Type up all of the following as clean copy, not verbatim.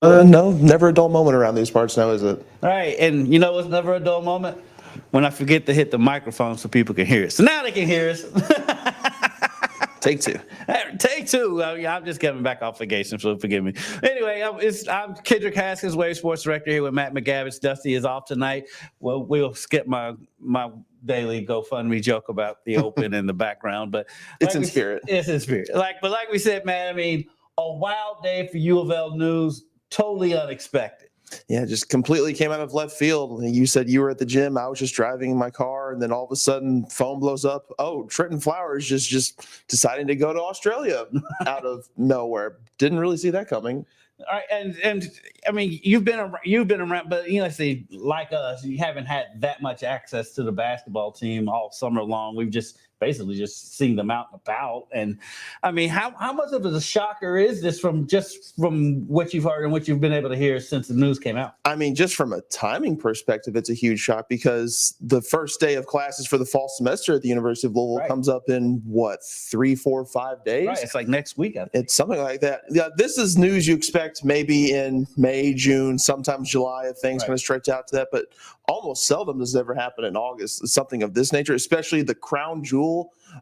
No, never a dull moment around these parts now, is it? All right, and you know what's never a dull moment? When I forget to hit the microphone so people can hear it. So now they can hear us. Take two. Take two. I'm just coming back off vacation, so forgive me. Anyway, I'm Kendrick Haskins, Wave Sports Director here with Matt McGavic. Dusty is off tonight. Well, we'll skip my daily GoFundMe joke about the Open in the background, but it's in spirit. It's in spirit. Like we said, man, I mean, a wild day for U of L news, totally unexpected. Yeah, just completely came out of left field. You said you were at the gym. I was just driving in my car, and then all of a sudden, phone blows up. Oh, Trentyn Flowers just deciding to go to Australia out of nowhere. Didn't really see that coming. All right, and I mean, you've been around, but see, like us, you haven't had that much access to the basketball team all summer long. We've just basically just seen them out and about. And I mean, how much of a shocker is this from what you've heard and what you've been able to hear since the news came out? I mean, just from a timing perspective, it's a huge shock because the first day of classes for the fall semester at the University of Louisville comes up in 3, 4, 5 days. Right, it's like next week. I think. It's something like that. Yeah, this is news you expect maybe in May, June, sometimes July if things kind of stretch out to that, but almost seldom does it ever happen in August. It's something of this nature, especially the crown jewel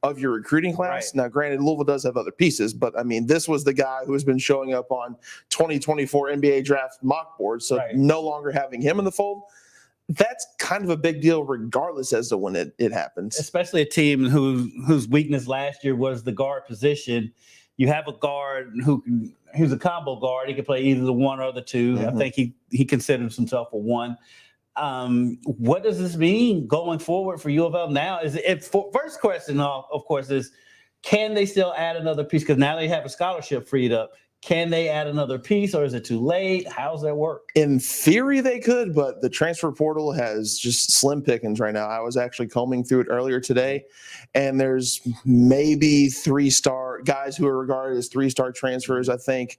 of your recruiting class. Right. Now, granted, Louisville does have other pieces, but I mean, this was the guy who has been showing up on 2024 NBA draft mock boards. So no longer having him in the fold, that's kind of a big deal regardless as to when it happens. Especially a team whose weakness last year was the guard position. You have a guard who's a combo guard. He can play either the one or the two. Mm-hmm. I think he considers himself a one. What does this mean going forward for U of L now? First question, of course, is can they still add another piece? Because now they have a scholarship freed up. Can they add another piece, or is it too late? How's that work? In theory, they could, but the transfer portal has just slim pickings right now. I was actually combing through it earlier today, and there's maybe 3-star guys who are regarded as 3-star transfers. I think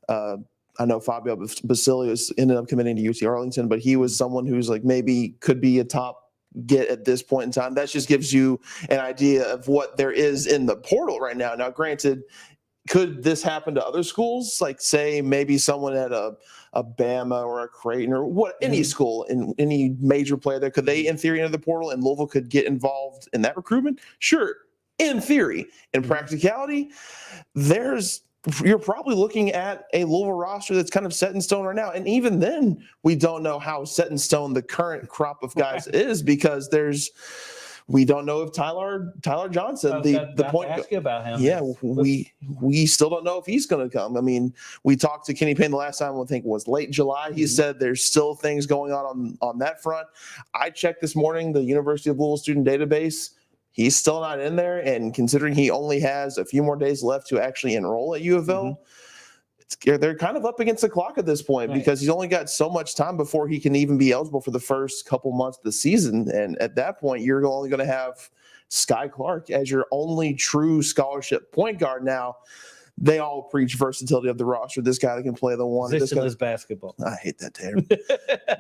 I know Fabio Basilius ended up committing to UT Arlington, but he was someone who's like maybe could be a top get at this point in time. That just gives you an idea of what there is in the portal right now. Now, granted, could this happen to other schools? Like, say, maybe someone at a Bama or a Creighton or any school, in any major player there, could they, in theory, enter the portal and Louisville could get involved in that recruitment? Sure, in theory. In practicality, you're probably looking at a Louisville roster that's kind of set in stone right now. And even then, we don't know how set in stone the current crop of guys is because we don't know if Tyler Johnson, the point. Ask you about him. Yeah, we still don't know if he's going to come. I mean, we talked to Kenny Payne the last time. I think it was late July. He said there's still things going on that front. I checked this morning the University of Louisville student database. He's still not in there, and considering he only has a few more days left to actually enroll at U of L, they're kind of up against the clock at this point because he's only got so much time before he can even be eligible for the first couple months of the season. And at that point, you're only going to have Sky Clark as your only true scholarship point guard. Now, they all preach versatility of the roster. This guy that can play the one. Positionless basketball. I hate that term.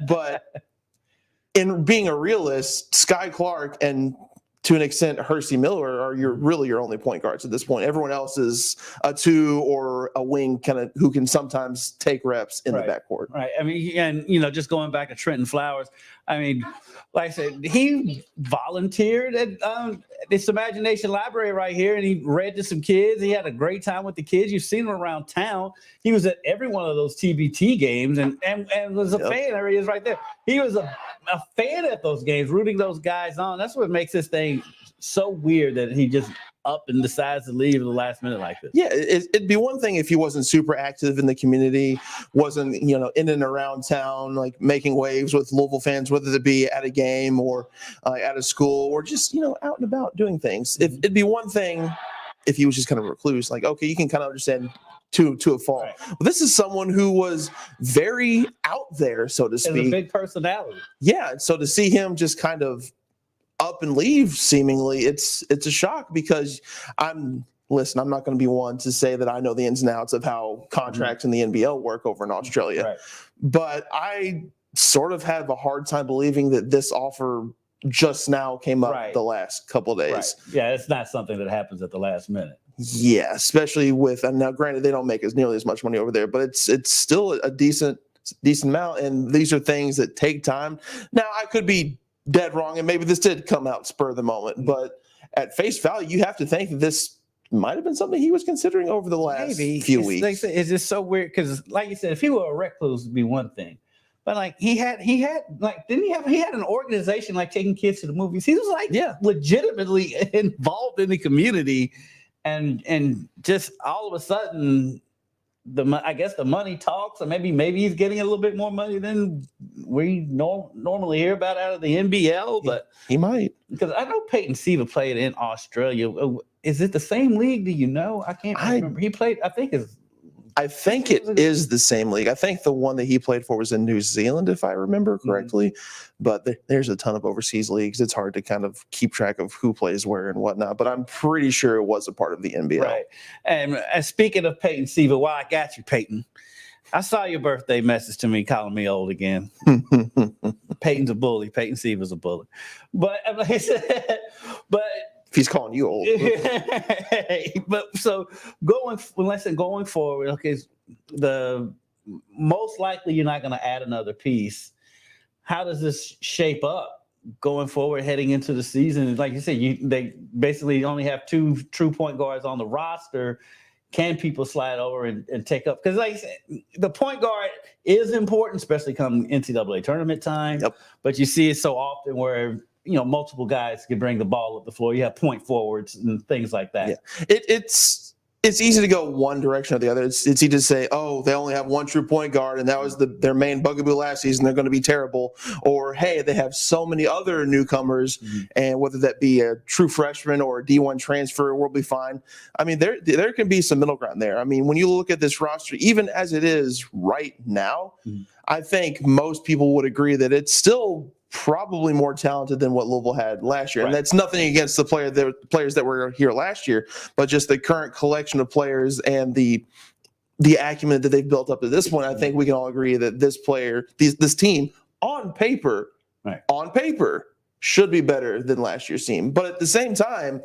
But in being a realist, Sky Clark and to an extent, Hersey Miller are your only point guards at this point. Everyone else is a 2 or a wing kind of who can sometimes take reps in the backcourt. Right. I mean, and just going back to Trentyn Flowers, I mean, like I said, he volunteered at this Imagination Library right here, and he read to some kids. He had a great time with the kids. You've seen him around town. He was at every one of those TBT games and was a fan. There he is right there. He was a fan at those games, rooting those guys on. That's what makes this thing so weird that he just up and decides to leave at the last minute like this. Yeah, it'd be one thing if he wasn't super active in the community, wasn't in and around town, like making waves with Louisville fans, whether it be at a game or at a school or just out and about doing things. It'd be one thing if he was just kind of a recluse, like, okay, you can kind of understand to a fault. Right. Well, this is someone who was very out there, so to speak. It's a big personality. Yeah, so to see him just kind of up and leave, seemingly, it's a shock because I'm not going to be one to say that I know the ins and outs of how contracts in the NBL work over in Australia. Right. But I sort of have a hard time believing that this offer just now came up the last couple of days. Right. Yeah, it's not something that happens at the last minute. Yeah, especially with, and now granted they don't make nearly as much money over there, but it's still a decent amount, and these are things that take time. Now I could be dead wrong, and maybe this did come out spur of the moment, but at face value, you have to think that this might have been something he was considering over the last few weeks. Like I said, it's just so weird because, like you said, if he were a recluse, it'd be one thing. But like he had like he had an organization like taking kids to the movies. He was like legitimately involved in the community, and just all of a sudden I guess the money talks, or maybe he's getting a little bit more money than we normally hear about out of the NBL. But he might, because I know Peyton Siva played in Australia. Is it the same league? Do you know? I can't remember. He played. I think it is the same league. I think the one that he played for was in New Zealand, if I remember correctly. Mm-hmm. But there's a ton of overseas leagues. It's hard to kind of keep track of who plays where and whatnot. But I'm pretty sure it was a part of the NBL. Right. And speaking of Peyton Siva, while I got you, Peyton, I saw your birthday message to me calling me old again. Peyton's a bully. Peyton Siva's a bully. But like I said, he's calling you old. But so going forward, okay, the most likely you're not going to add another piece. How does this shape up going forward, heading into the season? Like you said, they basically only have 2 true point guards on the roster. Can people slide over and take up? Because like I said, the point guard is important, especially come NCAA tournament time. Yep. But you see it so often where multiple guys can bring the ball up the floor. You have point forwards and things like that. Yeah. It's easy to go one direction or the other. It's easy to say, oh, they only have one true point guard, and that was their main bugaboo last season. They're going to be terrible. Or, hey, they have so many other newcomers, and whether that be a true freshman or a D1 transfer, we'll be fine. I mean, there can be some middle ground there. I mean, when you look at this roster, even as it is right now, I think most people would agree that it's still probably more talented than what Louisville had last year. Right. And that's nothing against the players that were here last year, but just the current collection of players and the acumen that they've built up to this point. I think we can all agree that this team on paper should be better than last year's team. But at the same time,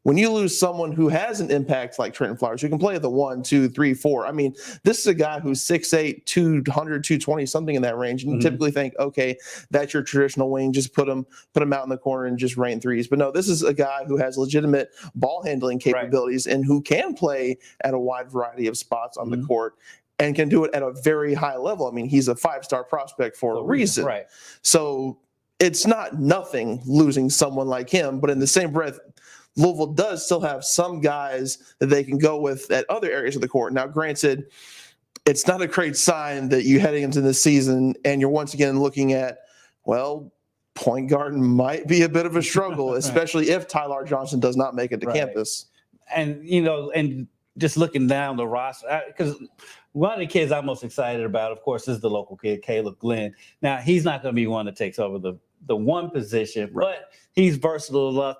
when you lose someone who has an impact like Trentyn Flowers, who can play at the 1, 2, 3, 4, I mean, this is a guy who's 6'8", 200, 220, something in that range. And you typically think, okay, that's your traditional wing. Just put him out in the corner and just rain threes. But no, this is a guy who has legitimate ball handling capabilities and who can play at a wide variety of spots on the court and can do it at a very high level. I mean, he's a 5-star prospect for a reason. Right. So it's not nothing losing someone like him, but in the same breath, Louisville does still have some guys that they can go with at other areas of the court. Now, granted, it's not a great sign that you're heading into this season and you're once again looking at, well, point guard might be a bit of a struggle, especially if Tyler Johnson does not make it to campus. And, and just looking down the roster, because one of the kids I'm most excited about, of course, is the local kid, Caleb Glenn. Now, he's not going to be one that takes over the one position, but he's versatile enough.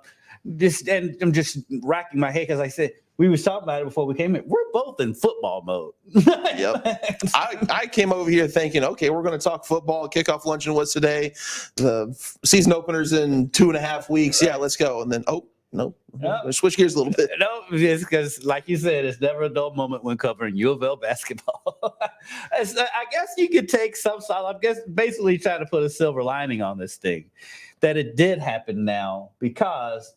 And I'm just racking my head because I said we was talking about it before we came in. We're both in football mode. Yep. I came over here thinking, okay, we're going to talk football. Kickoff luncheon was today. The season opener's in 2.5 weeks. Yeah, let's go. And then no. Switch gears a little bit. No, it's because, like you said, it's never a dull moment when covering U of L basketball. I guess you could take some side. I guess basically trying to put a silver lining on this thing, that it did happen now because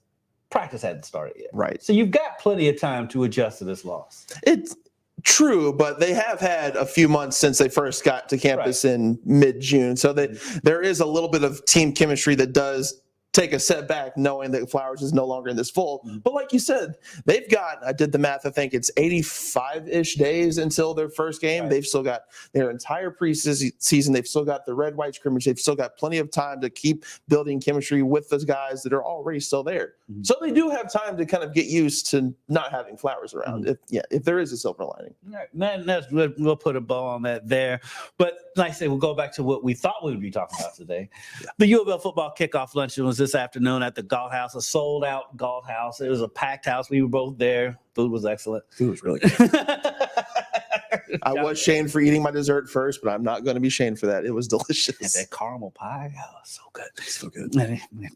practice hadn't started yet. Right. So you've got plenty of time to adjust to this loss. It's true, but they have had a few months since they first got to campus in mid-June. So there is a little bit of team chemistry that does take a setback knowing that Flowers is no longer in this fold. But like you said, they've got, I did the math, I think it's 85-ish days until their first game. Right. They've still got their entire preseason. They've still got the red-white scrimmage. They've still got plenty of time to keep building chemistry with those guys that are already still there. So they do have time to kind of get used to not having Flowers around, if there is a silver lining. We'll put a bow on that there. But like I say, we'll go back to what we thought we would be talking about today. The U of L football kickoff luncheon was this afternoon at the Galt House, a sold-out Galt House. It was a packed house. We were both there. Food was excellent. Food was really good. I was shamed for eating my dessert first, but I'm not going to be shamed for that. It was delicious. That caramel pie, so good. So good.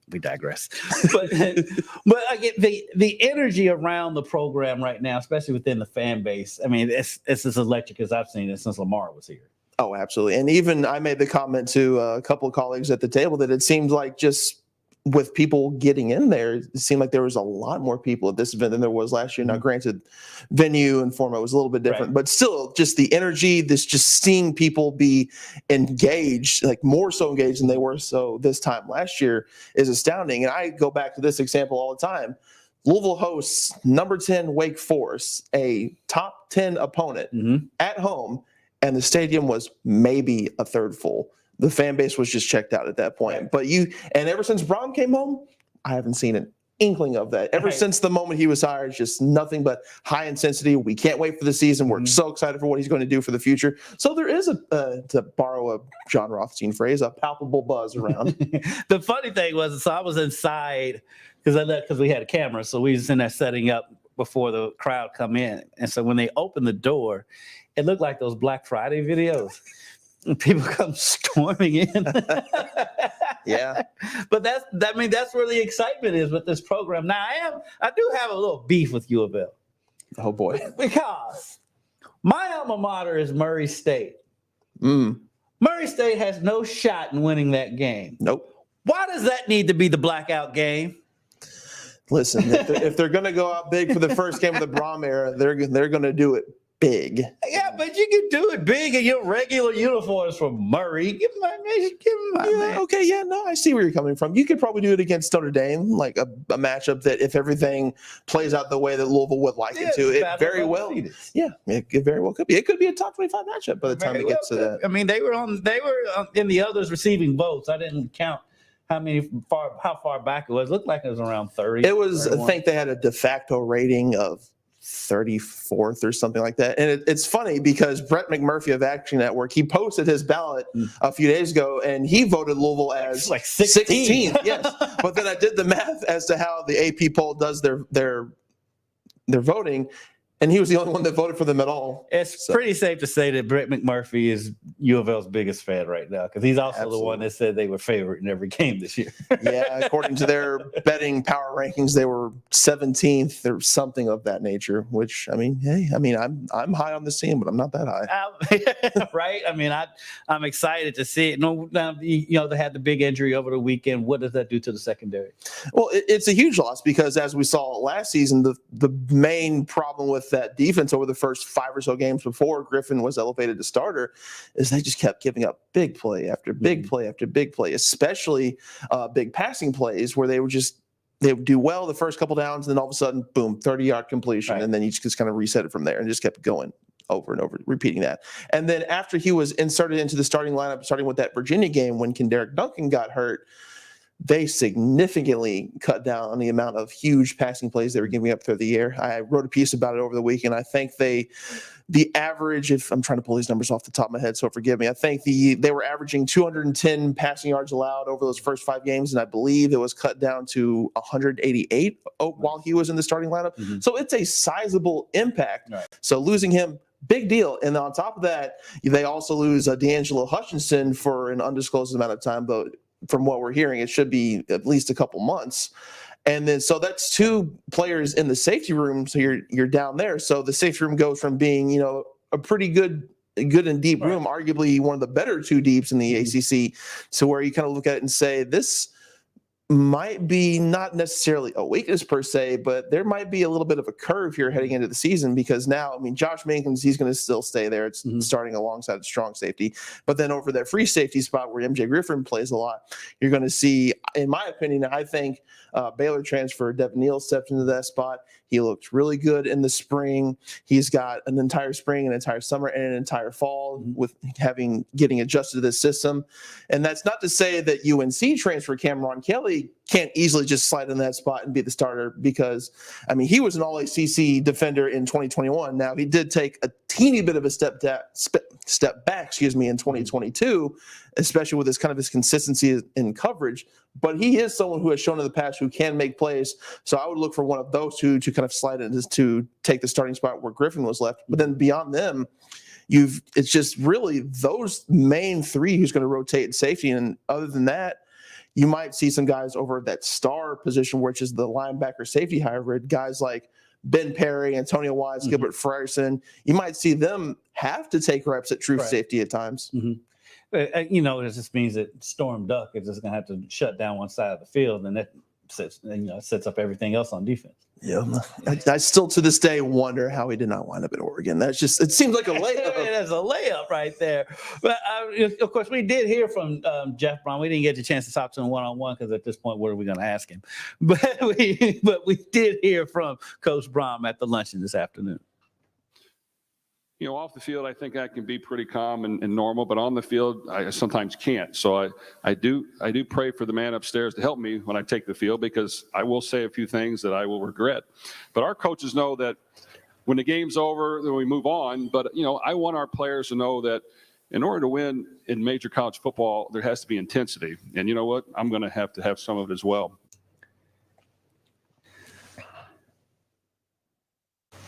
We digress. but I get the energy around the program right now, especially within the fan base. I mean, it's as electric as I've seen it since Lamar was here. Oh, absolutely. And even I made the comment to a couple of colleagues at the table that it seemed like just with people getting in there, it seemed like there was a lot more people at this event than there was last year. Now, granted, venue and format was a little bit different, but still just the energy, this just seeing people be engaged, like more so engaged than they were so this time last year is astounding. And I go back to this example all the time. Louisville hosts number 10 Wake Forest, a top 10 opponent at home, and the stadium was maybe a third full. The fan base was just checked out at that point. But ever since Brom came home, I haven't seen an inkling of that. Ever since the moment he was hired, just nothing but high intensity. We can't wait for the season. We're so excited for what he's going to do for the future. So there is to borrow a John Rothstein phrase, a palpable buzz around. The funny thing was, so I was inside because we had a camera, so we was in there setting up before the crowd come in. And so when they opened the door, it looked like those Black Friday videos. And people come storming in. Yeah. But that's where the excitement is with this program. Now I do have a little beef with U of L. Oh boy. Because my alma mater is Murray State. Murray State has no shot in winning that game. Nope. Why does that need to be the blackout game? Listen, if they're going to go out big for the first game of the Brom era, they're going to do it big. Yeah, but you can do it big in your regular uniforms from Murray. Give him my man. Okay, yeah, no, I see where you're coming from. You could probably do it against Notre Dame, like a matchup that if everything plays out the way that Louisville would like it to, it very well. Yeah, it very well could be. It could be a top 25 matchup by the time it gets to that. I mean, they were in the others receiving votes. I didn't count how far back it was. It looked like it was around 30. It was, 31. I think they had a de facto rating of 34th or something like that. And it's funny because Brett McMurphy of Action Network, he posted his ballot a few days ago and he voted Louisville as like 16. Yes. But then I did the math as to how the AP poll does their voting. And he was the only one that voted for them at all. It's pretty safe to say that Brett McMurphy is U of L's biggest fan right now because he's also the one that said they were favorite in every game this year. Yeah, according to their betting power rankings, they were 17th or something of that nature. Which I mean, hey, I'm high on this team, but I'm not that high. Right? I mean, I'm excited to see it. No, they had the big injury over the weekend. What does that do to the secondary? Well, it's a huge loss because as we saw last season, the main problem with that defense over the first 5 or so games before Griffin was elevated to starter is they just kept giving up big play after big play after big play, especially big passing plays where they would do well the first couple downs and then all of a sudden, boom, 30-yard completion. Right. And then you just kind of reset it from there and just kept going over and over, repeating that. And then after he was inserted into the starting lineup, starting with that Virginia game when Kendrick Duncan got hurt, they significantly cut down on the amount of huge passing plays they were giving up through the air. I wrote a piece about it over the weekend. I think the average, if I'm trying to pull these numbers off the top of my head, so forgive me, I think they were averaging 210 passing yards allowed over those first 5 games, and I believe it was cut down to 188 while he was in the starting lineup. Mm-hmm. So it's a sizable impact. Right. So losing him, big deal. And on top of that, they also lose D'Angelo Hutchinson for an undisclosed amount of time, though. From what we're hearing, it should be at least a couple months. And then, so that's 2 players in the safety room. So you're down there. So the safety room goes from being, a pretty good and deep room, arguably one of the better 2 deeps in the ACC, to where you kind of look at it and say, this might be not necessarily a weakness per se, but there might be a little bit of a curve here heading into the season because now, Josh Minkins, he's going to still stay there. It's starting alongside a strong safety. But then over that free safety spot where MJ Griffin plays a lot, you're going to see, in my opinion, I think Baylor transfer Devin Neal stepped into that spot. He looked really good in the spring. He's got an entire spring, an entire summer, and an entire fall with getting adjusted to this system. And that's not to say that UNC transfer Cameron Kelly can't easily just slide in that spot and be the starter because, he was an all-ACC defender in 2021. Now, he did take a teeny bit of a step back, in 2022, especially with his consistency in coverage. But he is someone who has shown in the past who can make plays. So I would look for one of those 2 to kind of slide in to take the starting spot where Griffin was left. But then beyond them, it's just really those main three who's going to rotate in safety. And other than that, you might see some guys over that star position, which is the linebacker safety hybrid, guys like Ben Perry, Antonio Wise, Gilbert Frierson. You might see them have to take reps at true safety at times. It just means that Storm Duck is just going to have to shut down one side of the field, and that sets up everything else on defense. Yeah, I still to this day wonder how he did not wind up at Oregon. It seems like a layup. That's a layup right there. But of course, we did hear from Jeff Brohm. We didn't get the chance to talk to him one-on-one because at this point, what are we going to ask him? But we did hear from Coach Brohm at the luncheon this afternoon. Off the field, I think I can be pretty calm and normal, but on the field, I sometimes can't. So I do pray for the man upstairs to help me when I take the field, because I will say a few things that I will regret. But our coaches know that when the game's over, then we move on. But, I want our players to know that in order to win in major college football, there has to be intensity. And you know what? I'm going to have some of it as well.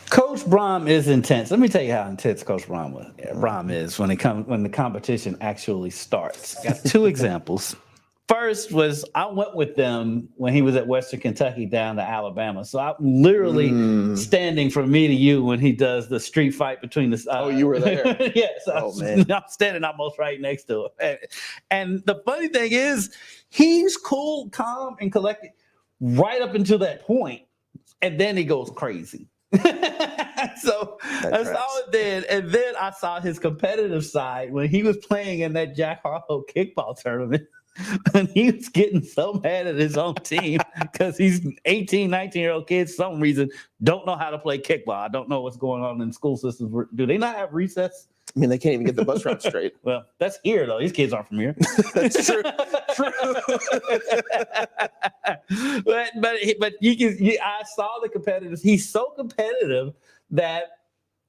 Coach Brohm is intense. Let me tell you how intense Coach Brohm is when the competition actually starts. Got two examples. First was I went with them when he was at Western Kentucky down to Alabama. So I'm literally standing from me to you when he does the street fight between the. You were there. Yes. I'm standing almost right next to him. And the funny thing is, he's cool, calm, and collected right up until that point, and then he goes crazy. So I saw it then, and then I saw his competitive side when he was playing in that Jack Harlow kickball tournament, and he was getting so mad at his own team because these 18, 19-year-old kids, for some reason, don't know how to play kickball. I don't know what's going on in school systems. Do they not have recess? I mean, they can't even get the bus route straight. Well, that's here, though. These kids aren't from here. That's true. But I saw the competitive. He's so competitive that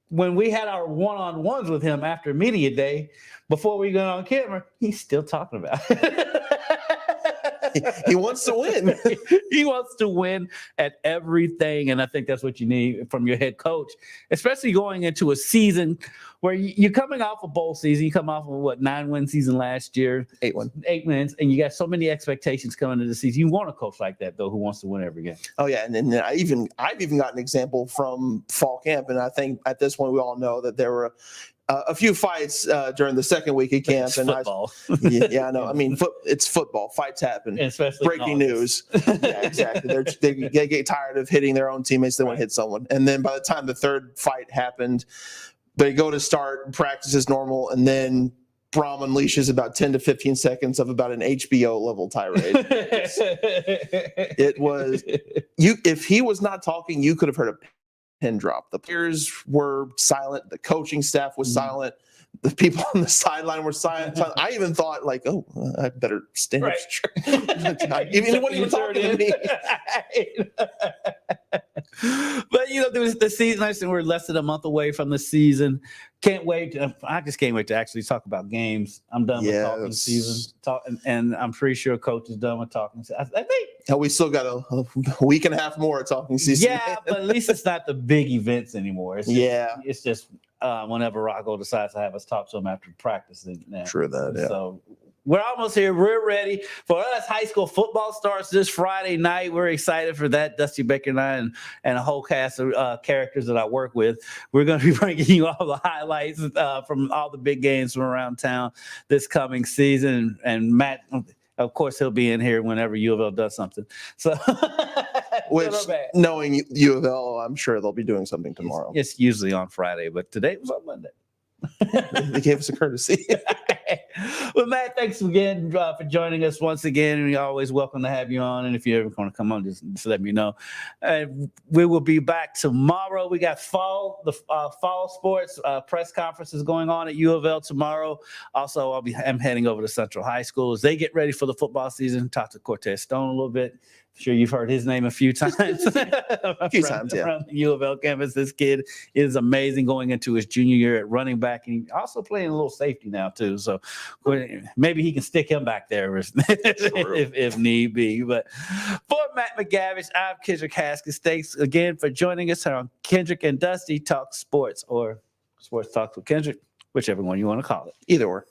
when we had our one-on-ones with him after media day, before we got on camera, he's still talking about it. He wants to win. He wants to win at everything, and I think that's what you need from your head coach, especially going into a season where you're coming off a bowl season. You come off of 9-win season last year, 8 wins, and you got so many expectations coming into the season. You want a coach like that, though, who wants to win every game. Oh yeah, and I've even got an example from fall camp, and I think at this point we all know that there were a few fights during the second week of camp. It's and football. I know. I mean, it's football. Fights happen. Especially breaking news. Yeah, exactly. They get tired of hitting their own teammates. They want to hit someone. And then by the time the third fight happened, they go to start practice as normal, and then Brohm unleashes about 10 to 15 seconds of about an HBO level tirade. It was if he was not talking, you could have heard a pin drop. The players were silent. The coaching staff was silent. The people on the sideline were silent. I even thought, I better stand up straight. He wasn't even talking to me. But there was the season. I said we're less than a month away from the season. Can't wait. I just can't wait to actually talk about games. I'm done with talking season. And I'm pretty sure Coach is done with talking. I think we still got a week and a half more of talking season. Yeah, but at least it's not the big events anymore. It's just whenever Rocco decides to have us talk to him after practice. True that. Yeah. So we're almost here. We're ready. For us, high school football starts this Friday night. We're excited for that. Dusty Baker and I and a whole cast of characters that I work with. We're going to be bringing you all the highlights from all the big games from around town this coming season. And Matt, of course, he'll be in here whenever U of L does something. So, which, knowing U of L, I'm sure they'll be doing something tomorrow. It's usually on Friday, but today was on Monday. They gave us a courtesy. Well, Matt, thanks again for joining us once again. We're always welcome to have you on. And if you ever want to come on, just let me know. We will be back tomorrow. We got fall sports press conferences going on at U of L tomorrow. Also, I'm heading over to Central High School as they get ready for the football season. Talk to Cortez Stone a little bit. Sure, you've heard his name a few times. Around the U of L campus. This kid is amazing going into his junior year at running back, and he's also playing a little safety now too. So maybe he can stick him back there if need be. But for Matt McGavic, I'm Kendrick Haskins. Thanks again for joining us on Kendrick and Dusty Talk Sports, or Sports Talks with Kendrick. whichever one you want to call it. Either or.